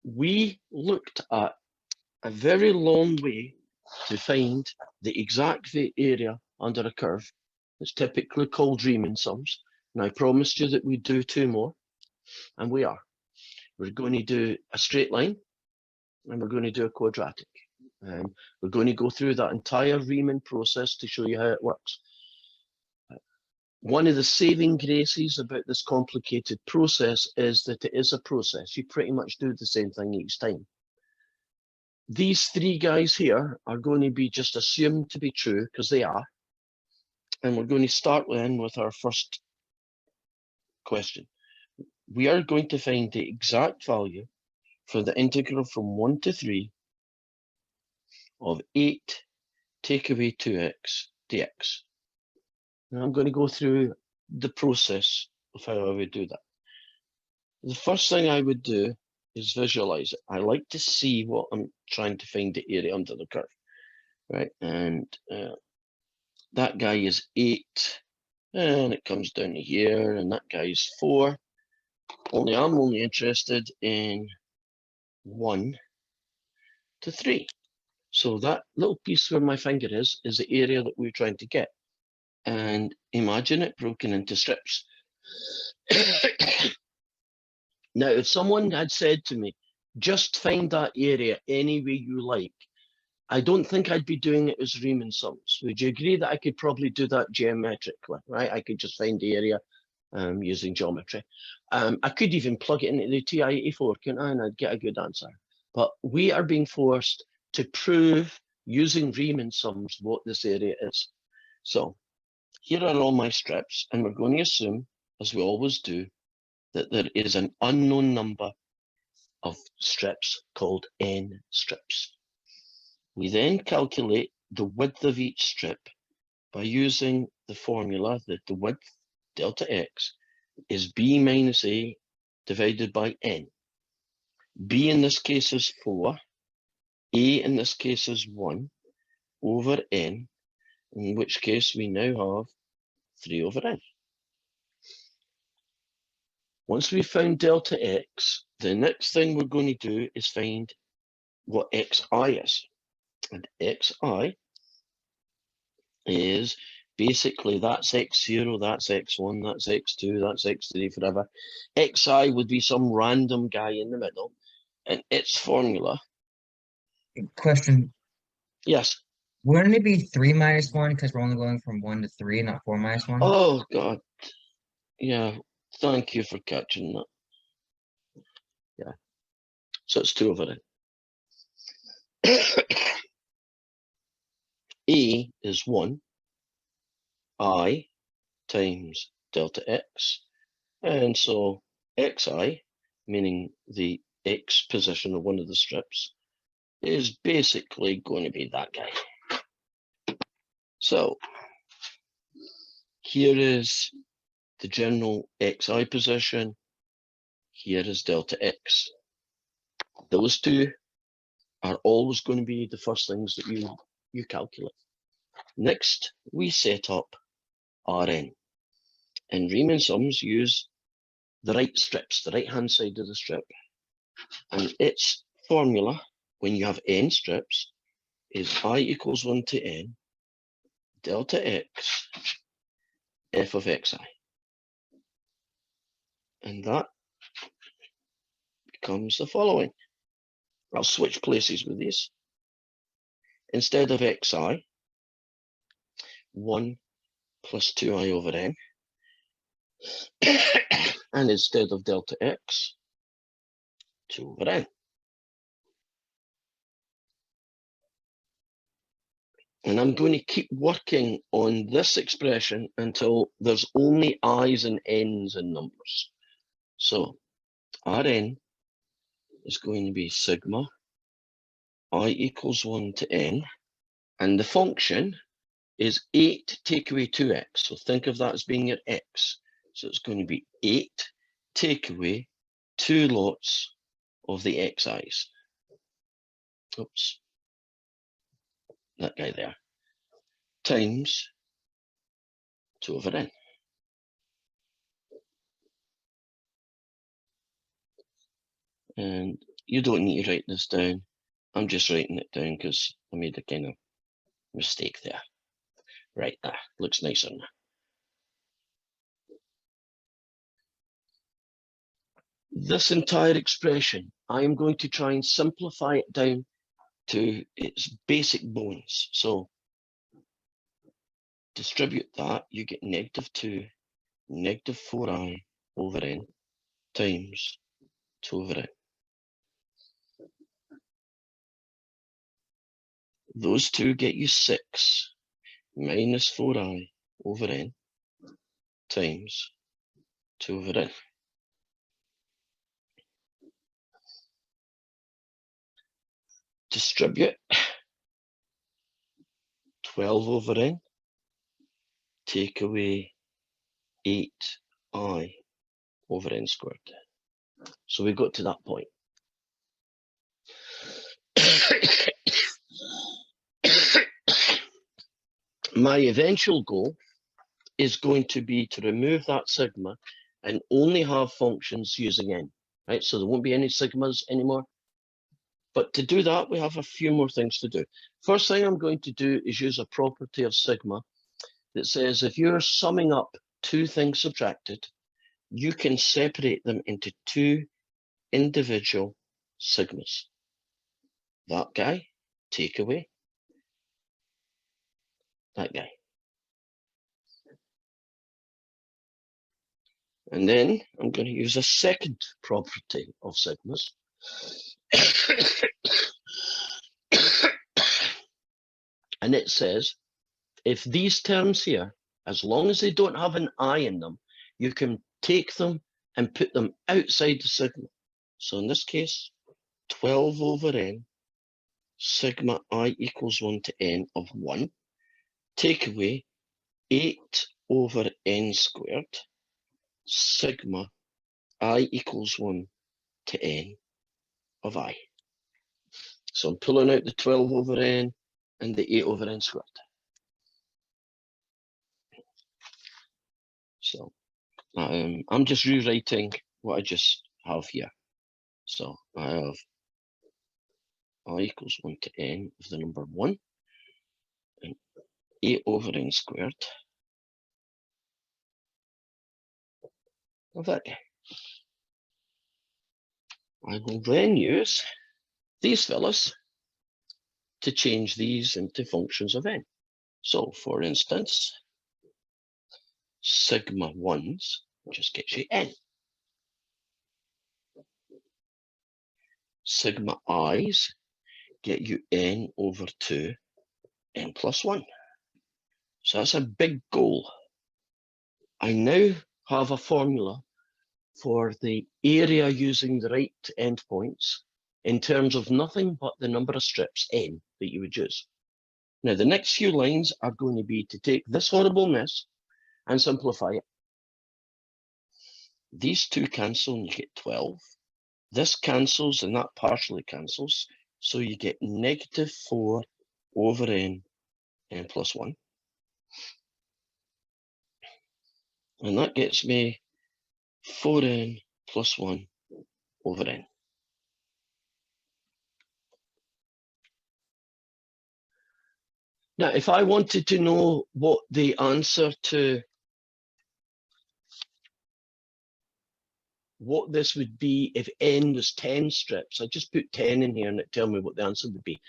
we looked at a very long way to find the exact area under a curve. It's typically called Riemann sums. And I promised you that we'd do two more, and we are. We're going to do a straight line, and we're going to do a quadratic. We're going to go through that entire Riemann process to show you how it works. One of the saving graces about this complicated process is that it is a process. You pretty much do the same thing each time. These three guys here are going to be just assumed to be true, because they are. And we're going to start then with our first question. We are going to find the exact value for the integral from 1 to 3 of 8 take away 2x dx. Now I'm going to go through the process of how I would do that. The first thing I would do is visualize it. I like to see what I'm trying to find the area under the curve, right? And that guy is 8, and it comes down to here, and that guy is 4. I'm only interested in 1 to 3. So that little piece where my finger is the area that we're trying to get. And imagine it broken into strips. Now, if someone had said to me, just find that area any way you like, I don't think I'd be doing it as Riemann sums. Would you agree that I could probably do that geometrically, right? I could just find the area using geometry. I could even plug it into the TI-84, couldn't I? And I'd get a good answer. But we are being forced to prove using Riemann sums what this area is. So here are all my strips, and we're going to assume, as we always do, that there is an unknown number of strips called n strips. We then calculate the width of each strip by using the formula that the width, delta x, is b minus a divided by n. B in this case is 4, a in this case is 1 over n, in which case we now have 3 over n. Once we've found delta x, the next thing we're going to do is find what xi is. And xi is basically that's x0, that's x1, that's x2, that's x3, forever. Xi would be some random guy in the middle, and its formula. Question. Yes. Wouldn't it be 3 minus 1 because we're only going from 1 to 3, not 4 minus 1? Oh, God. Yeah. Thank you for catching that. Yeah. So it's 2 over n. A is 1, I times delta x, and so xi, meaning the x position of one of the strips, is basically going to be that guy. So here is the general xi position, here is delta x. Those two are always going to be the first things that you calculate. Next, we set up Rn. And Riemann sums use the right strips, the right-hand side of the strip. And its formula, when you have n strips, is I equals 1 to n, delta x, f of xi. And that becomes the following. I'll switch places with these. Instead of xi, 1 plus 2i over n. And instead of delta x, 2 over n. And I'm going to keep working on this expression until there's only i's and n's in numbers. So Rn is going to be sigma I equals 1 to n, and the function is 8 take away 2x. So think of that as being your x. So it's going to be 8 take away 2 lots of the xi's. Oops. That guy there, times 2 over n. And you don't need to write this down. I'm just writing it down because I made a kind of mistake there. Right, that looks nicer now. This entire expression, I am going to try and simplify it down to its basic bones. So distribute that, you get -2, -4i over n times 2 over n. Those two get you 6 minus 4i over n times 2 over n. Distribute 12 over n, take away 8i over n squared. So we got to that point. My eventual goal is going to be to remove that sigma and only have functions using n, right? So there won't be any sigmas anymore. But to do that, we have a few more things to do. First thing I'm going to do is use a property of sigma that says if you're summing up two things subtracted, you can separate them into two individual sigmas. That guy, take away that guy. And then I'm going to use a second property of sigmas. And it says, if these terms here, as long as they don't have an I in them, you can take them and put them outside the sigma. So in this case, 12 over n, sigma I equals 1 to n of 1, take away 8 over n squared, sigma I equals 1 to n of I. So I'm pulling out the 12 over n and the 8 over n squared. So I'm just rewriting what I just have here. So I have I equals 1 to n of the number 1 and 8 over n squared of that guy. I will then use these fellas to change these into functions of n. So for instance, sigma 1s just gets you n. Sigma i's get you n over 2, n plus 1. So that's a big goal. I now have a formula for the area using the right endpoints in terms of nothing but the number of strips, n, that you would use. Now, the next few lines are going to be to take this horrible mess and simplify it. These two cancel and you get 12. This cancels and that partially cancels. So you get -4 over n plus 1. And that gets me 4n plus 1 over n. Now, if I wanted to know what the answer to what this would be if n was 10 strips, I just put 10 in here and it tell me what the answer would be.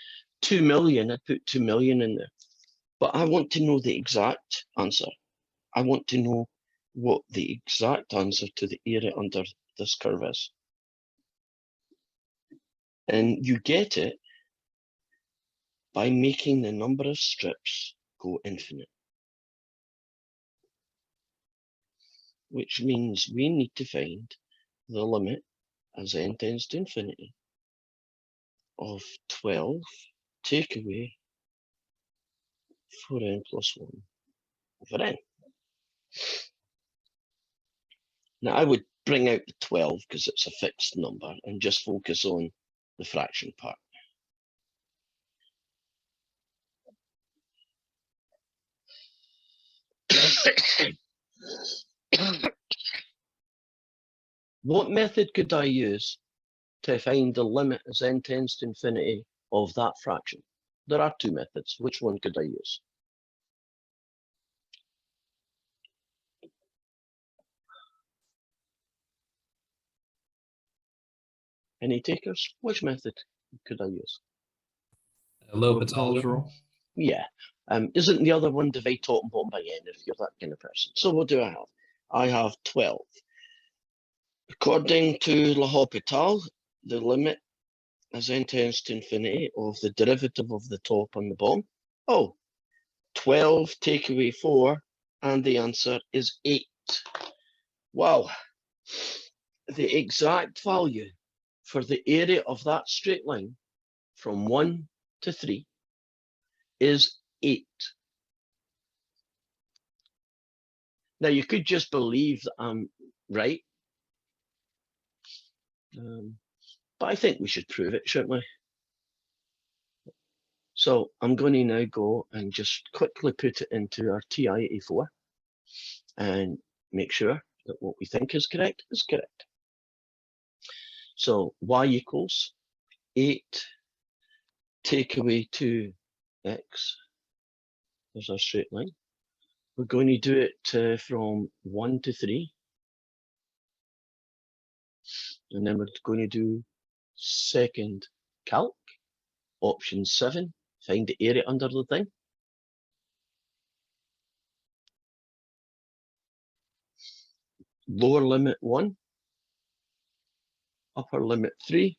2 million, I'd put 2 million in there. But I want to know the exact answer. I want to know what the exact answer to the area under this curve is. And you get it by making the number of strips go infinite. Which means we need to find the limit as n tends to infinity of 12 take away 4n plus 1 over n. Now I would bring out the 12 because it's a fixed number and just focus on the fraction part. What method could I use to find the limit as n tends to infinity of that fraction? There are two methods. Which one could I use? Any takers? Which method could I use? L'Hopital's rule. Yeah. Isn't the other one divide top and bottom by n if you're that kind of person? So what do I have? I have 12. According to L'Hopital, the limit as n tends to infinity of the derivative of the top and the bottom. Oh, 12 take away 4, and the answer is 8. Wow. The exact value for the area of that straight line from 1 to 3 is 8. Now, you could just believe that I'm right, but I think we should prove it, shouldn't we? So I'm going to now go and just quickly put it into our TI-84 and make sure that what we think is correct is correct. So y equals 8 take away 2x. There's our straight line. We're going to do it from 1 to 3. And then we're going to do second calc, option 7, find the area under the thing. Lower limit 1, upper limit 3.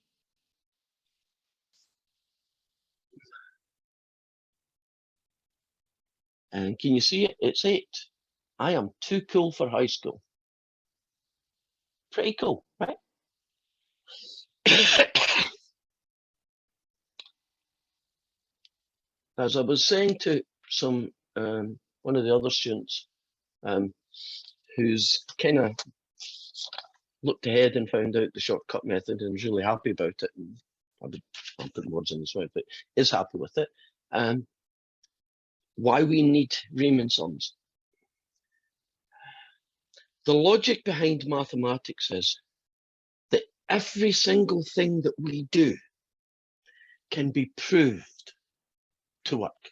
And can you see it? It's 8. I am too cool for high school. Pretty cool, right? As I was saying to some one of the other students who's kind of looked ahead and found out the shortcut method and was really happy about it, and I'll put words in his mouth, but is happy with it. Why we need Riemann sums. The logic behind mathematics is that every single thing that we do can be proved to work.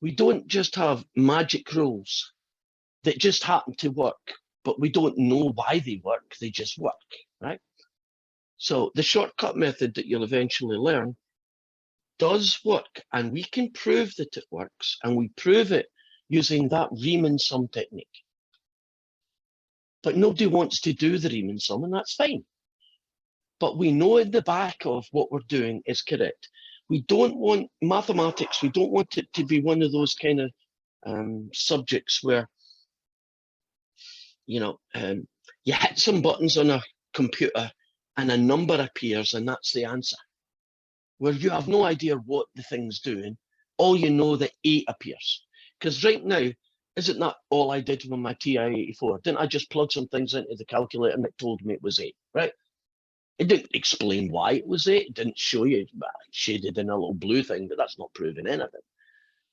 We don't just have magic rules that just happen to work, but we don't know why they work, they just work, right? So the shortcut method that you'll eventually learn does work, and we can prove that it works, and we prove it using that Riemann sum technique. But nobody wants to do the Riemann sum, and that's fine. But we know in the back of what we're doing is correct. We don't want mathematics, we don't want it to be one of those kind of subjects where, you know, you hit some buttons on a computer and a number appears and that's the answer. Where you have no idea what the thing's doing, all you know that 8 appears. Because right now, isn't that all I did with my TI-84? Didn't I just plug some things into the calculator and it told me it was 8, right? It didn't explain why it was 8. It didn't show you, shaded in a little blue thing, but that's not proving anything.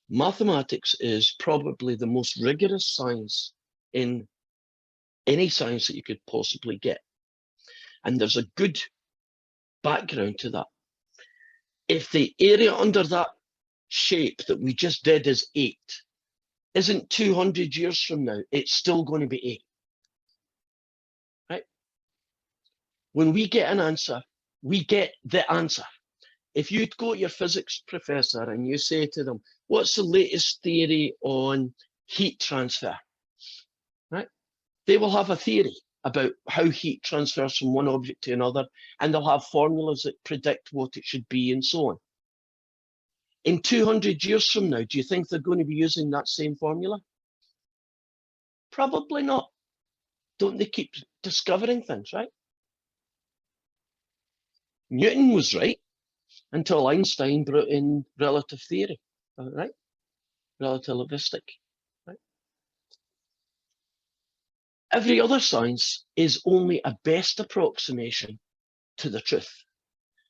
Mathematics is probably the most rigorous science in any science that you could possibly get. And there's a good background to that. If the area under that shape that we just did is 8, isn't 200 years from now, it's still going to be 8. Right? When we get an answer, we get the answer. If you go to your physics professor and you say to them, what's the latest theory on heat transfer? Right? They will have a theory about how heat transfers from one object to another, and they'll have formulas that predict what it should be and so on. In 200 years from now, do you think they're going to be using that same formula? Probably not. Don't they keep discovering things, right? Newton was right until Einstein brought in relative theory, right? Relativistic, right? Every other science is only a best approximation to the truth.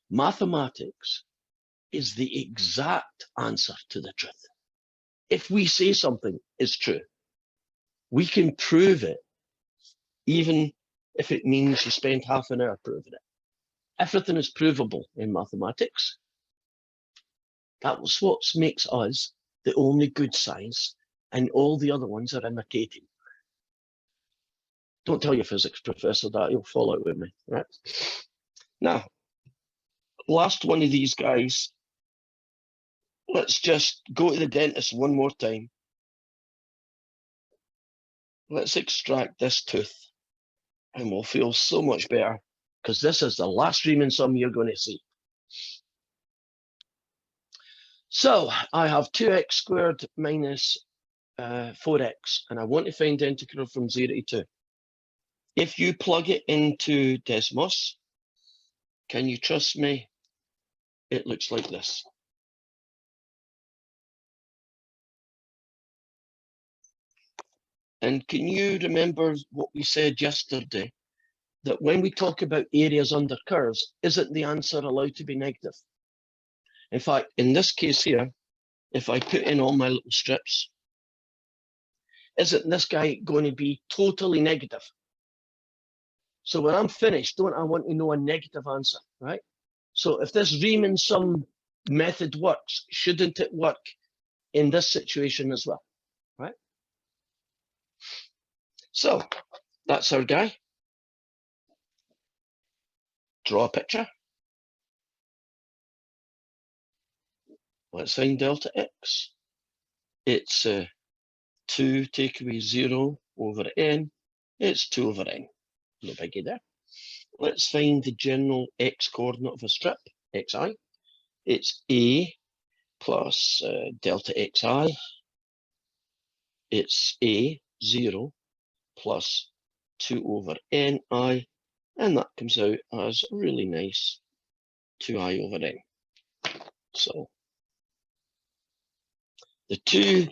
Mathematics is the exact answer to the truth. If we say something is true, we can prove it, even if it means you spend half an hour proving it. Everything is provable in mathematics. That was what makes us the only good science, and all the other ones are imitating. Don't tell your physics professor that, he'll fall out with me, right? Now, last one of these guys. Let's just go to the dentist one more time. Let's extract this tooth and we'll feel so much better, because this is the last Riemann sum you're going to see. So I have 2x squared minus 4x, and I want to find the integral from 0 to 2. If you plug it into Desmos, can you trust me? It looks like this. And can you remember what we said yesterday? That when we talk about areas under curves, isn't the answer allowed to be negative? In fact, in this case here, if I put in all my little strips, isn't this guy going to be totally negative? So when I'm finished, don't I want to know a negative answer, right? So if this Riemann sum method works, shouldn't it work in this situation as well, right? So that's our guy. Draw a picture. Let's find delta x. It's 2 take away 0 over n. It's 2 over n. No biggie there. Let's find the general x coordinate of a strip, xi. It's a plus delta xi. It's a 0 plus 2 over ni, and that comes out as a really nice 2i over n. So the two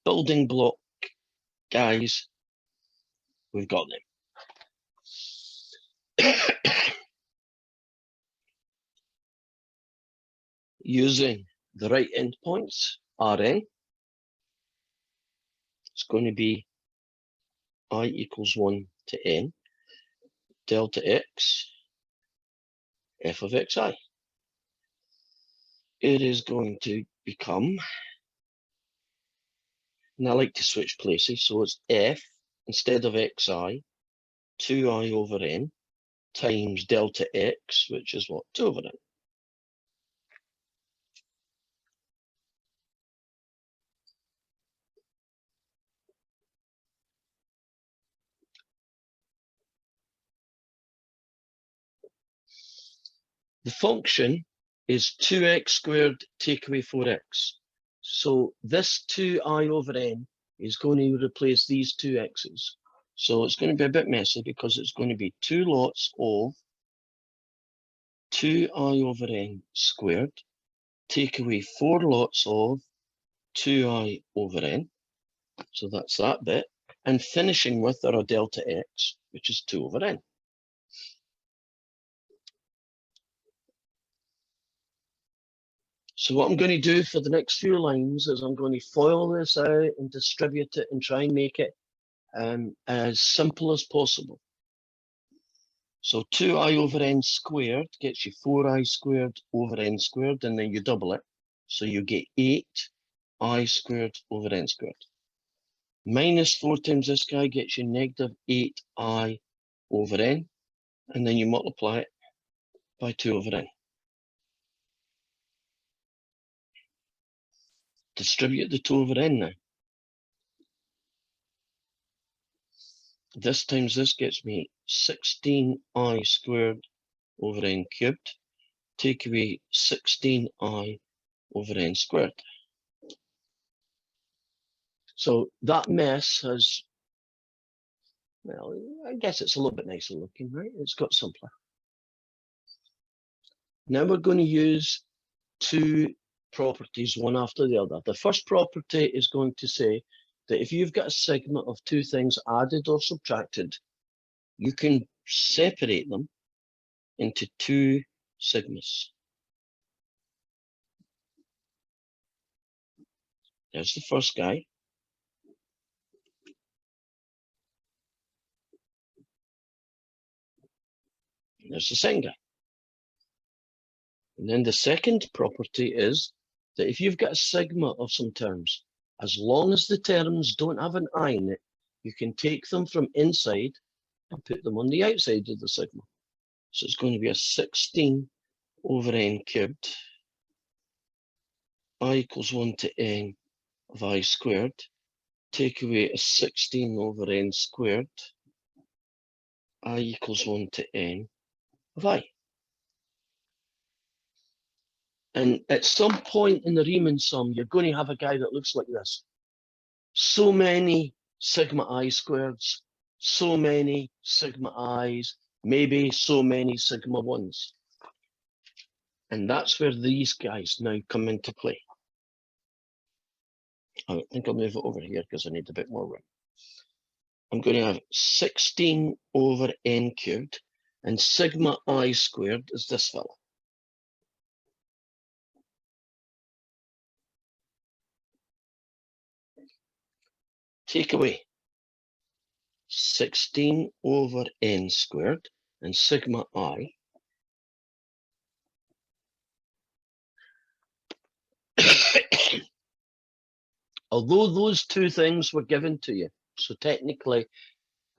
building block guys, we've got them. Using the right endpoints, Rn, it's going to be I equals 1 to n, delta x, f of xi. It is going to become, and I like to switch places, so it's f, instead of xi, 2i over n, times delta x, which is what, 2 over n. The function is 2x squared take away 4x. So this 2i over n is going to replace these two x's. So it's going to be a bit messy, because it's going to be 2 lots of 2i over n squared take away 4 lots of 2i over n. So that's that bit. And finishing with our delta x, which is 2 over n. So what I'm going to do for the next few lines is I'm going to FOIL this out and distribute it and try and make it as simple as possible. So 2i over n squared gets you 4i squared over n squared, and then you double it. So you get 8i squared over n squared. Minus 4 times this guy gets you negative 8i over n, and then you multiply it by 2 over n. Distribute the 2 over n now. This times this gets me 16i squared over n cubed. Take away 16i over n squared. So that mess has, well, I guess it's a little bit nicer looking, right? It's got simpler. Now we're going to use two properties, one after the other. The first property is going to say that if you've got a sigma of two things added or subtracted, you can separate them into two sigmas. There's the first guy. There's the second guy. And then the second property is that if you've got a sigma of some terms, as long as the terms don't have an I in it, you can take them from inside and put them on the outside of the sigma. So it's going to be a 16 over n cubed, I equals 1 to n of I squared, take away a 16 over n squared, I equals 1 to n of I. And at some point in the Riemann sum, you're going to have a guy that looks like this. So many sigma I squareds, so many sigma I's, maybe so many sigma 1's. And that's where these guys now come into play. I think I'll move it over here because I need a bit more room. I'm going to have 16 over n cubed, and sigma I squared is this fella. Take away 16 over n squared and sigma I. Although those two things were given to you, so technically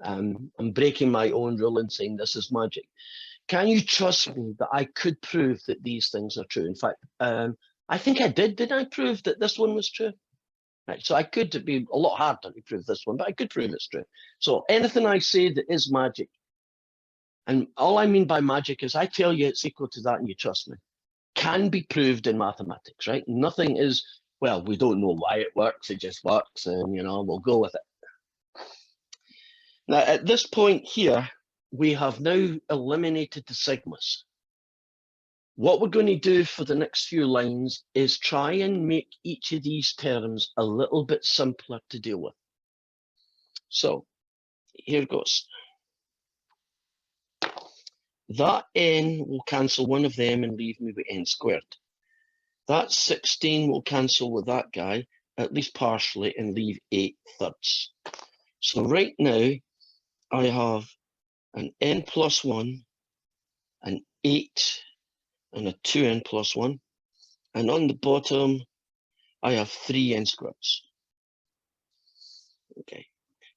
I'm breaking my own rule and saying this is magic. Can you trust me that I could prove that these things are true? In fact, I think I did. Did I prove that this one was true? Right, so I could be a lot harder to prove this one, but I could prove it's true. So anything I say that is magic, and all I mean by magic is I tell you it's equal to that and you trust me, can be proved in mathematics, right? Nothing is, well, we don't know why it works, it just works, and we'll go with it. Now, at this point here, we have now eliminated the sigmas. What we're going to do for the next few lines is try and make each of these terms a little bit simpler to deal with. So here goes. That n will cancel one of them and leave me with n squared. That 16 will cancel with that guy, at least partially, and leave 8/3. So right now, I have an n plus 1, an 8, and a 2n plus 1. And on the bottom, I have 3n squareds. Okay,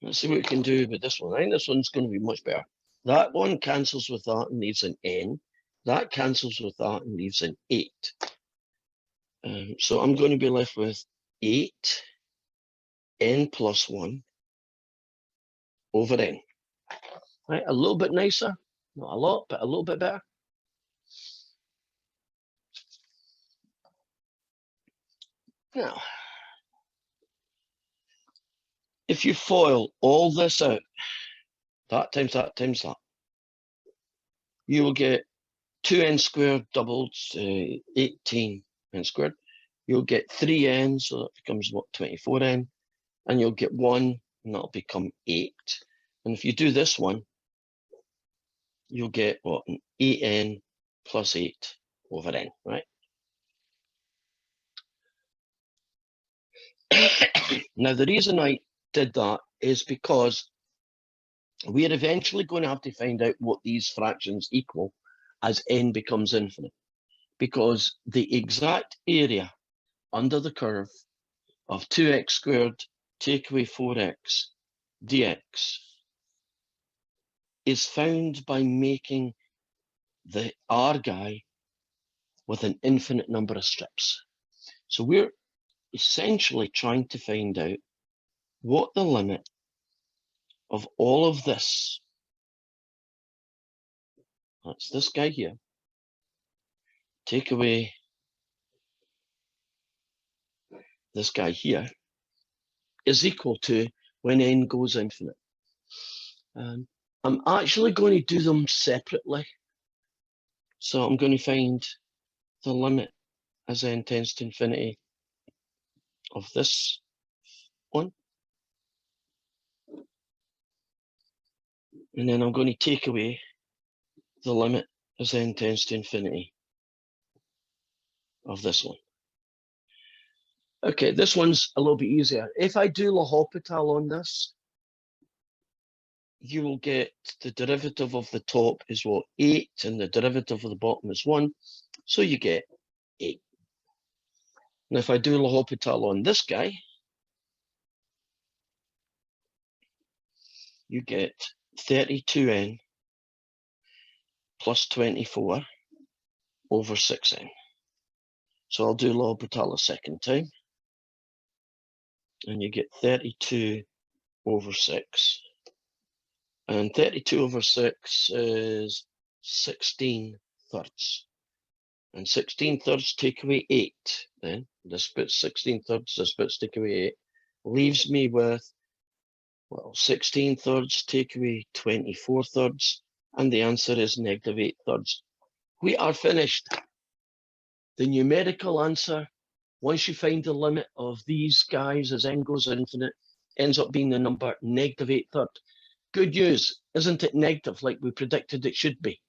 let's see what we can do with this one. I think this one's going to be much better. That one cancels with that and leaves an n. That cancels with that and leaves an 8. So I'm going to be left with 8 n plus 1 over n. Right, a little bit nicer, not a lot, but a little bit better. Now, if you FOIL all this out, that times that times that, you will get 2n squared doubled, 18n squared. You'll get 3n, so that becomes what, 24n, and you'll get 1, and that'll become 8. And if you do this one, you'll get what, an 8n plus 8 over n, right? Now, the reason I did that is because we're eventually going to have to find out what these fractions equal as n becomes infinite, because the exact area under the curve of 2x squared take away 4x dx is found by making the R guy with an infinite number of strips. So we're essentially trying to find out what the limit of all of this, that's this guy here, take away this guy here, is equal to when n goes infinite. I'm actually going to do them separately. So I'm going to find the limit as n tends to infinity of this one. And then I'm going to take away the limit as n tends to infinity of this one. Okay, this one's a little bit easier. If I do L'Hopital on this, you will get the derivative of the top is what, 8, and the derivative of the bottom is 1. So you get 8. Now if I do L'Hopital on this guy, you get 32n plus 24 over 6n. So I'll do L'Hopital a second time. And you get 32 over 6. And 32 over 6 is 16 thirds. And 16 thirds take away 8. Then this bit's 16 thirds, this bit's take away 8. Leaves me with, well, 16 thirds take away 24 thirds. And the answer is negative 8 thirds. We are finished. The numerical answer, once you find the limit of these guys as n goes infinite, ends up being the number negative 8 thirds. Good news, isn't it negative like we predicted it should be?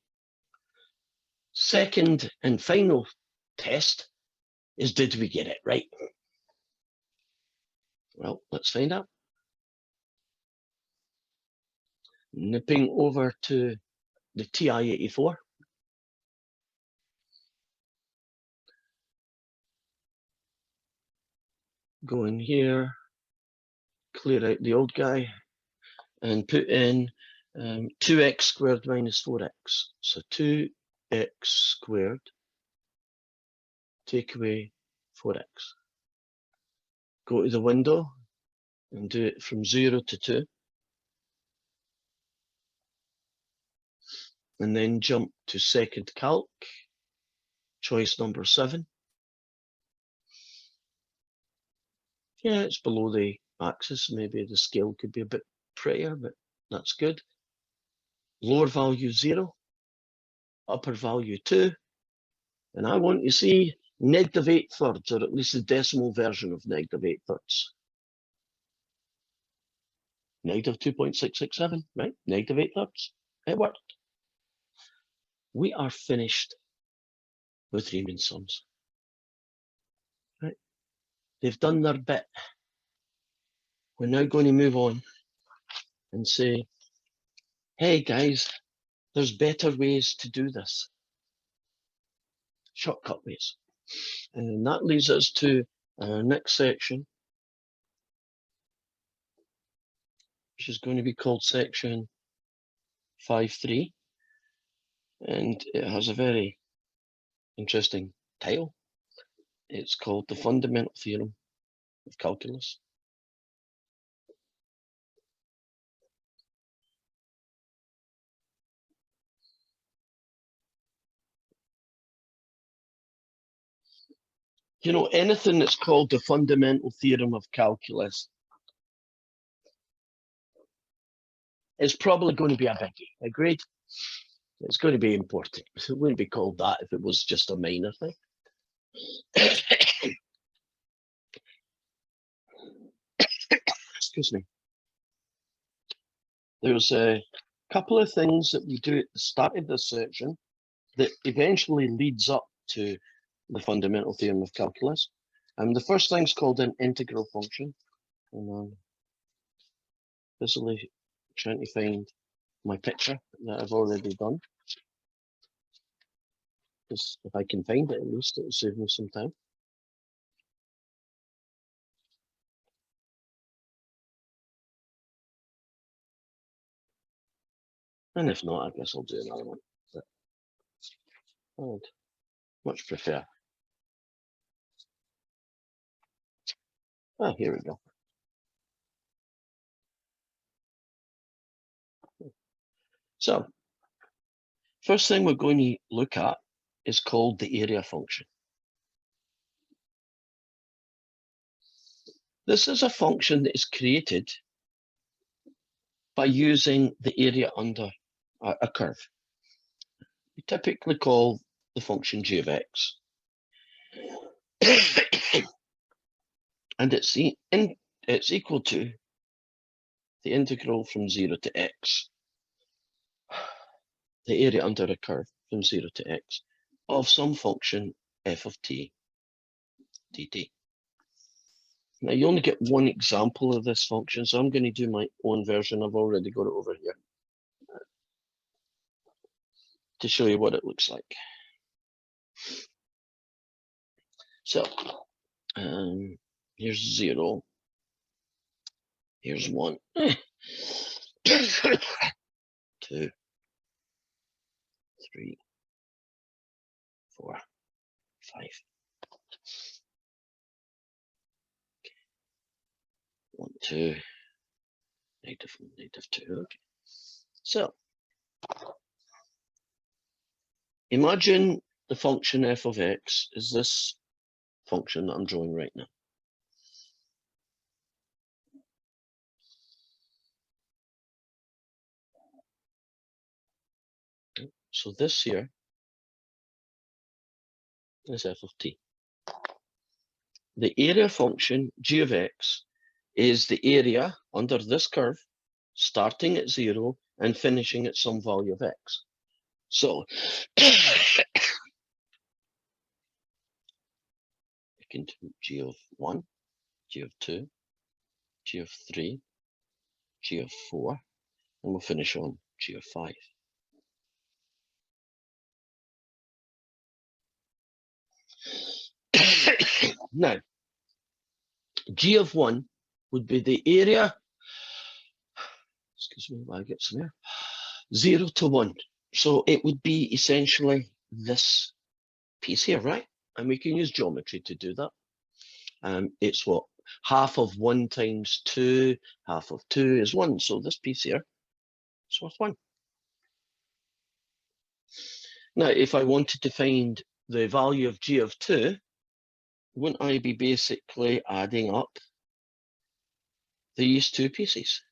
Second and final test is, did we get it right? Well, let's find out. Nipping over to the TI-84. Go in here, clear out the old guy, and put in 2x squared minus 4x. So 2x squared, take away 4x. Go to the window and do it from 0 to 2. And then jump to second calc, choice number 7. Yeah, it's below the axis. Maybe the scale could be a bit prettier, but that's good. Lower value 0, upper value 2. And I want to see negative 8 thirds, or at least the decimal version of negative 8 thirds. Negative 2.667, right? Negative 8 thirds. It worked. We are finished with Riemann sums. Right? They've done their bit. We're now going to move on and say, hey guys, there's better ways to do this. Shortcut ways. And that leads us to our next section, which is going to be called section 5.3. And it has a very interesting title. It's called the Fundamental Theorem of Calculus. You know, anything that's called the Fundamental Theorem of Calculus is probably going to be a biggie. Agreed? It's going to be important. It wouldn't be called that if it was just a minor thing. Excuse me. There's a couple of things that we do at the start of this section that eventually leads up to the Fundamental Theorem of Calculus. The first thing's called an integral function. And I'm busily trying to find my picture that I've already done. Because if I can find it, at least it'll save me some time. And if not, I guess I'll do another one. But I'd much prefer. Oh, here we go. So, first thing we're going to look at is called the area function. This is a function that is created by using the area under a curve. We typically call the function g of x. And it's equal to the integral from 0 to x, the area under a curve from 0 to x, of some function f of t dt. Now you only get one example of this function, so I'm going to do my own version. I've already got it over here to show you what it looks like. So here's 0. Here's 1. 2, 3, 4, 5. 1, 2, negative 1, negative 2. Okay. So imagine the function f of x is this function that I'm drawing right now. So this here is f of t. The area function g of x is the area under this curve starting at 0 and finishing at some value of x. So you can do g of 1, g of 2, g of 3, g of 4, and we'll finish on g of 5. Now, g of 1 would be the area, excuse me while I get some air, 0 to 1. So it would be essentially this piece here, right? And we can use geometry to do that. It's what? Half of 1 times 2, half of 2 is 1. So this piece here is worth 1. Now, if I wanted to find the value of g of 2, wouldn't I be basically adding up these two pieces?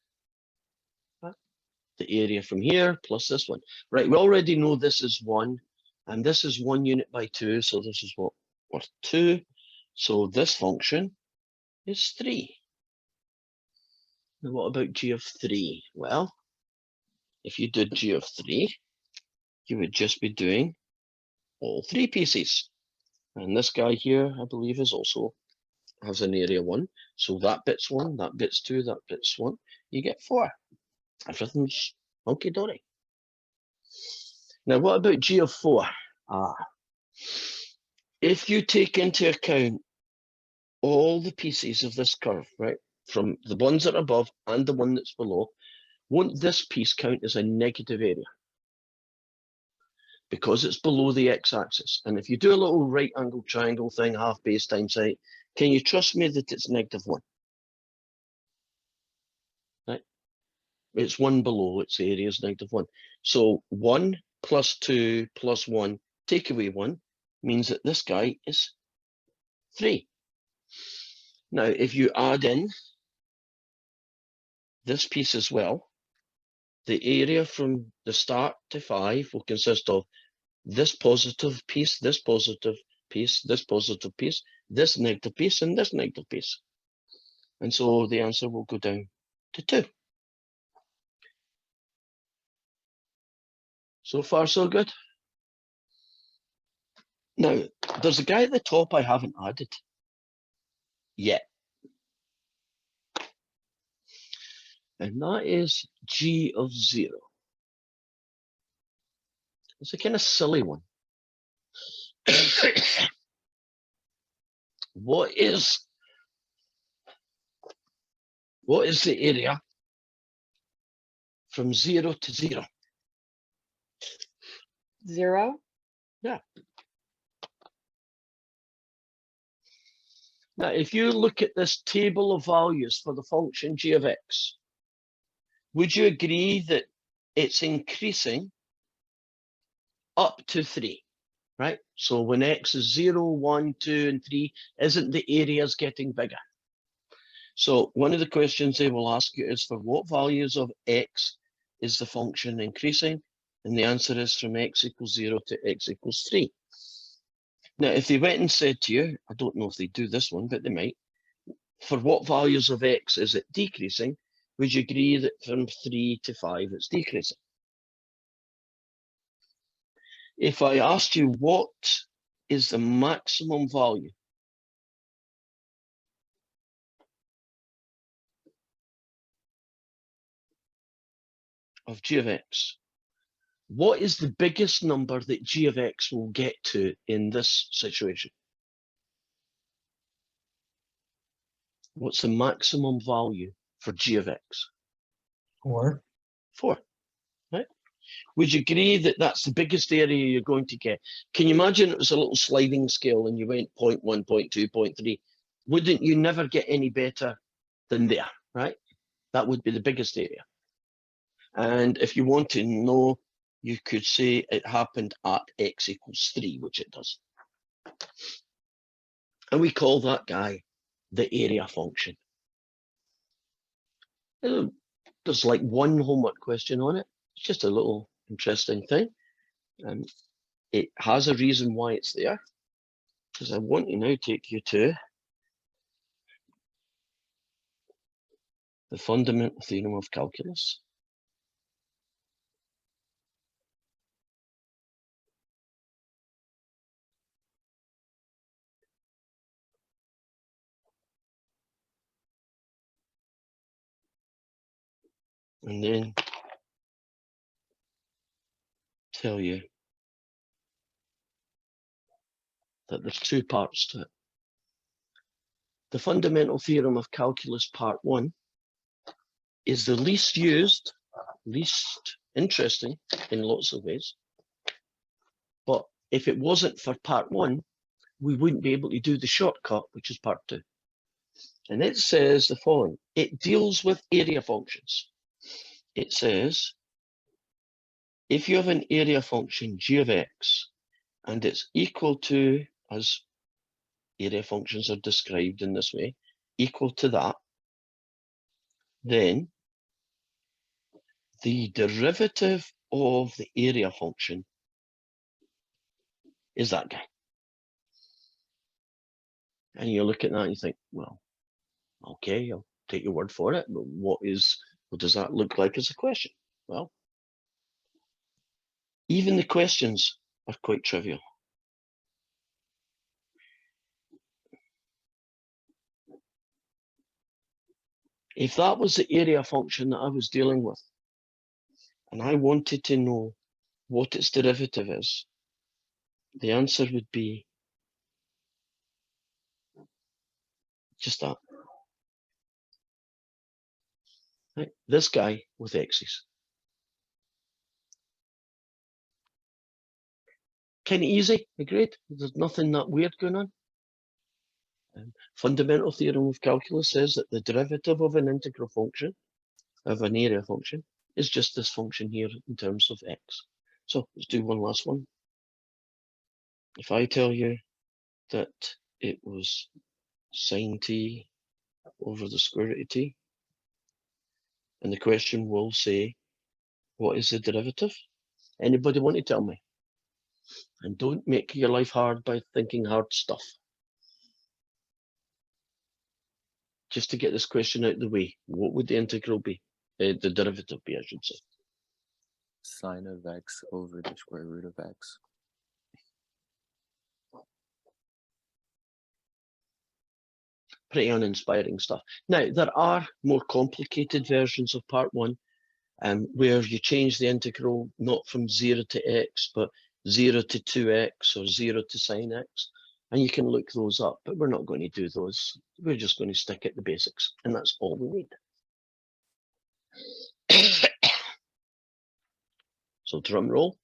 The area from here plus this one. Right, we already know this is 1, and this is 1 unit by 2, so this is what? Worth 2. So this function is 3. Now what about g of 3? Well, if you did g of 3, you would just be doing all 3 pieces. And this guy here, I believe, is also has an area 1. So that bit's 1, that bit's 2, that bit's 1. You get 4. Everything's hunky-dory. Now, what about g of 4? If you take into account all the pieces of this curve, right, from the ones that are above and the one that's below, won't this piece count as a negative area? Because it's below the x-axis. And if you do a little right angle triangle thing, half base times height, can you trust me that it's negative 1? Right? It's 1 below, its area is negative 1. So 1 plus 2 plus 1, take away 1, means that this guy is 3. Now, if you add in this piece as well, the area from the start to 5 will consist of this positive piece, this positive piece, this positive piece, this negative piece, and this negative piece. And so the answer will go down to 2. So far, so good. Now, there's a guy at the top I haven't added yet. And that is g of 0. It's a kind of silly one. What is the area from 0 to 0? 0. Yeah. Now, if you look at this table of values for the function g of x, would you agree that it's increasing up to 3, right? So when x is 0, 1, 2, and 3, isn't the areas getting bigger? So one of the questions they will ask you is for what values of x is the function increasing? And the answer is from x equals 0 to x equals 3. Now, if they went and said to you, I don't know if they do this one, but they might, for what values of x is it decreasing? Would you agree that from 3 to 5 it's decreasing? If I asked you what is the maximum value of g of x, what is the biggest number that g of x will get to in this situation? What's the maximum value for g of x? 4. 4, right? Would you agree that that's the biggest area you're going to get? Can you imagine it was a little sliding scale and you went 0.1, 0.2, 0.3? Wouldn't you never get any better than there, right? That would be the biggest area. And if you want to know, you could say it happened at x equals 3, which it does. And we call that guy the area function. There's like one homework question on it. It's just a little interesting thing. And it has a reason why it's there, because I want to now take you to the fundamental theorem of calculus. And then tell you that there's two parts to it. The fundamental theorem of calculus part 1 is the least used, least interesting in lots of ways. But if it wasn't for part 1, we wouldn't be able to do the shortcut, which is part 2. And it says the following. It deals with area functions. It says, if you have an area function g of x, and it's equal to, as area functions are described in this way, equal to that, then the derivative of the area function is that guy. And you look at that and you think, well, okay, I'll take your word for it, but what does that look like as a question? Well, even the questions are quite trivial. If that was the area function that I was dealing with, and I wanted to know what its derivative is, the answer would be just that. Right? This guy with x's. Kind of easy, agreed? There's nothing that weird going on. Fundamental theorem of calculus says that the derivative of an integral function, of an area function, is just this function here in terms of x. So let's do one last one. If I tell you that it was sine t over the square root of t, and the question will say, what is the derivative? Anybody want to tell me? And don't make your life hard by thinking hard stuff. Just to get this question out of the way, what would the integral be? The derivative be, I should say. Sine of x over the square root of x. Pretty uninspiring stuff. Now, there are more complicated versions of part 1, where you change the integral not from 0 to x, but 0 to 2x or 0 to sine x. And you can look those up, but we're not going to do those. We're just going to stick at the basics, and that's all we need. So drum roll.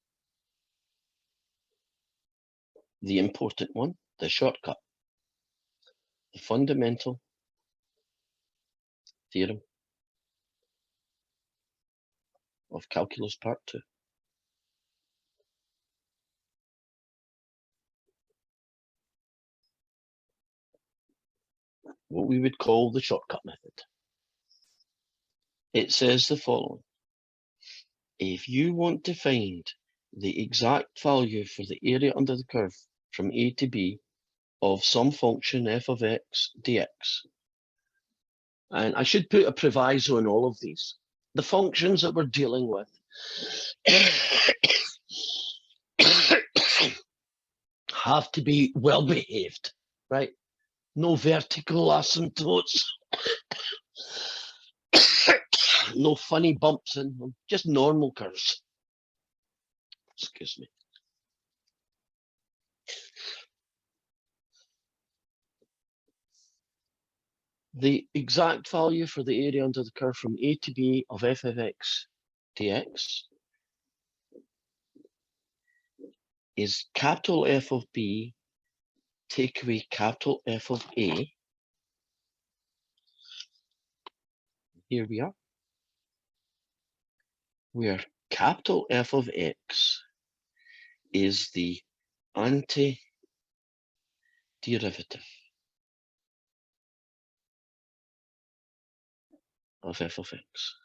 The important one, the shortcut. The fundamental theorem of calculus part 2. What we would call the shortcut method. It says the following. If you want to find the exact value for the area under the curve from A to B of some function f of x dx, and I should put a proviso in all of these, the functions that we're dealing with have to be well behaved, right? No vertical asymptotes, no funny bumps in them, just normal curves. Excuse me. the exact value for the area under the curve from A to B of f of x dx is capital F of B take away capital F of A. Here we are, where capital F of x is the antiderivative of f of x.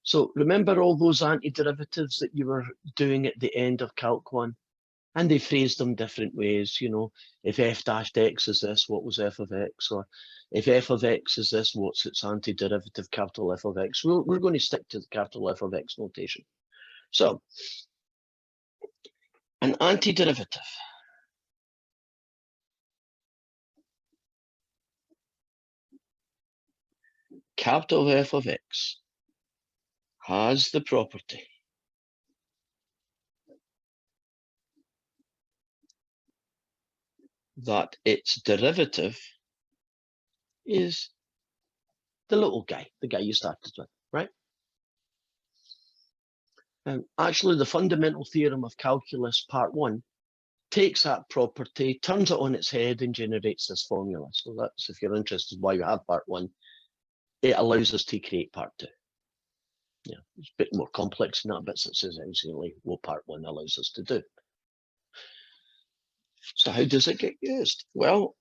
So remember all those antiderivatives that you were doing at the end of Calc 1? And they phrased them different ways, you know, if f dashed x is this, what was f of x? Or if f of x is this, what's its antiderivative, capital F of x? We're going to stick to the capital F of x notation. So, an antiderivative capital F of x has the property that its derivative is the little guy, the guy you started with, right? And actually, the fundamental theorem of calculus part 1 takes that property, turns it on its head, and generates this formula. So that's, if you're interested why you have part 1, it allows us to create part 2. Yeah, it's a bit more complex than that, but it's essentially what part 1 allows us to do. So how does it get used? Well,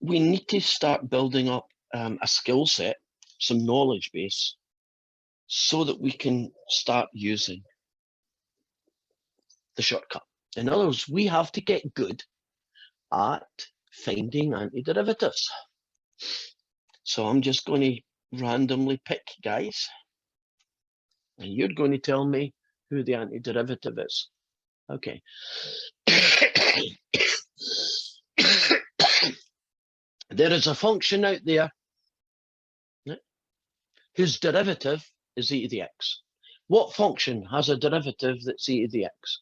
we need to start building up a skill set, some knowledge base, so that we can start using the shortcut. In other words, we have to get good at finding antiderivatives. So I'm just going to randomly pick guys, and you're going to tell me who the antiderivative is. Okay. There is a function out there whose derivative is e to the x. What function has a derivative that's e to the x?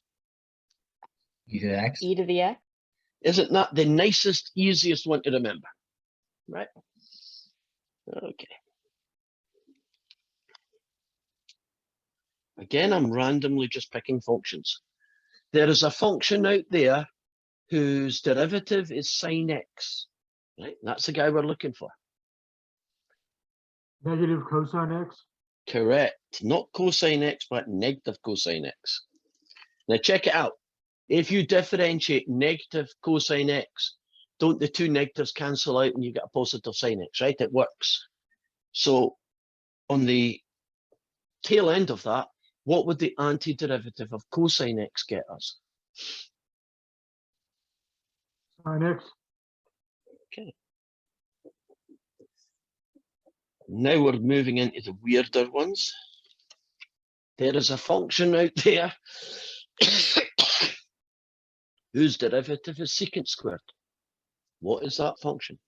E to the x. E to the x. Isn't that the nicest, easiest one to remember? Right? Okay. Again, I'm randomly just picking functions. There is a function out there whose derivative is sine x. Right? That's the guy we're looking for. Negative cosine x? Correct. Not cosine x, but negative cosine x. Now check it out. If you differentiate negative cosine x, don't the two negatives cancel out and you get a positive sine x, right? It works. So on the tail end of that, what would the antiderivative of cosine x get us? Sine x? Okay. Now we're moving into the weirder ones. There is a function out there whose derivative is secant squared. What is that function?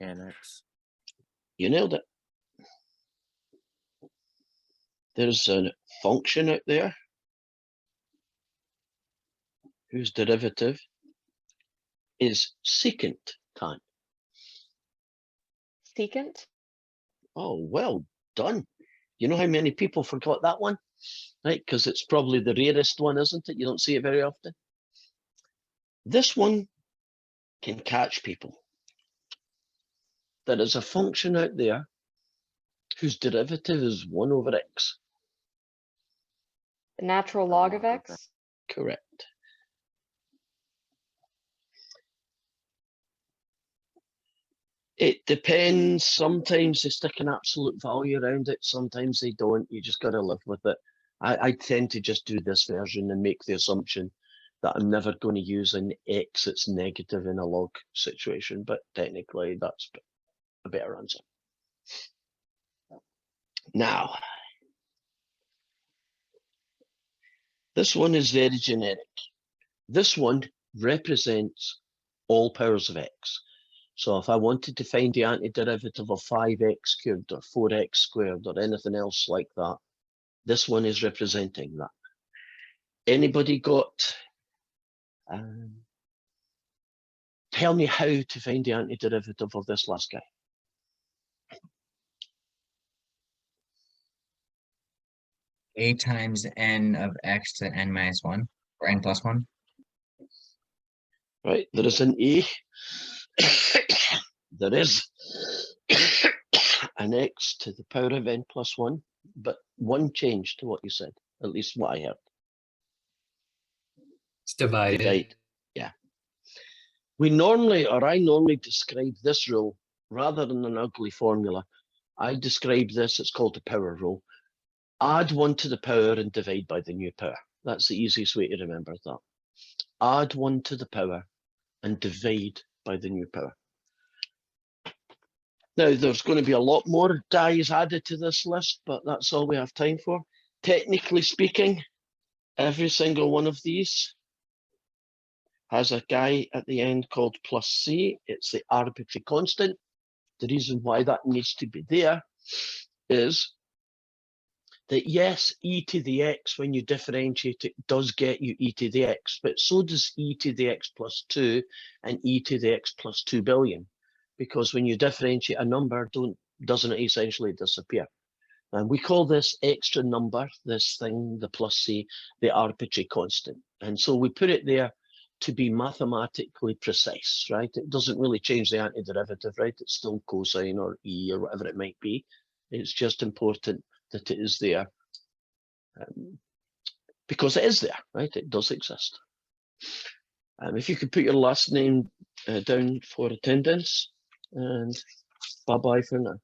Tan x. You nailed it. There's a function out there whose derivative is secant tan. Secant. Oh, well done. You know how many people forgot that one? Right, because it's probably the rarest one, isn't it? You don't see it very often. This one can catch people. There is a function out there whose derivative is 1 over x. The natural log of x. Correct. It depends. Sometimes they stick an absolute value around it. Sometimes they don't. You just got to live with it. I tend to just do this version and make the assumption that I'm never going to use an x that's negative in a log situation, but technically that's a better answer. Now, this one is very generic. This one represents all powers of x. So if I wanted to find the antiderivative of 5x cubed or 4x squared or anything else like that, this one is representing that. Anybody got Tell me how to find the antiderivative of this last guy. A times n of x to n minus 1, or n plus 1. Right, there is an A. There is an x to the power of n plus 1, but one change to what you said, at least what I heard. It's divided. Divide. Yeah. We normally, or I normally describe this rule rather than an ugly formula. I describe this, it's called the power rule. Add 1 to the power and divide by the new power. That's the easiest way to remember that. Add 1 to the power and divide by the new power. Now, there's going to be a lot more guys added to this list, but that's all we have time for. Technically speaking, every single one of these has a guy at the end called plus c. It's the arbitrary constant. The reason why that needs to be there is that yes, e to the x, when you differentiate it, does get you e to the x, but so does e to the x plus 2 and e to the x plus 2 billion, because when you differentiate a number, doesn't it essentially disappear? And we call this extra number, this thing, the plus c, the arbitrary constant. And so we put it there to be mathematically precise, right? It doesn't really change the antiderivative, right? It's still cosine or e or whatever it might be. It's just important that it is there because it is there, right? It does exist. If you could put your last name down for attendance, and bye-bye for now.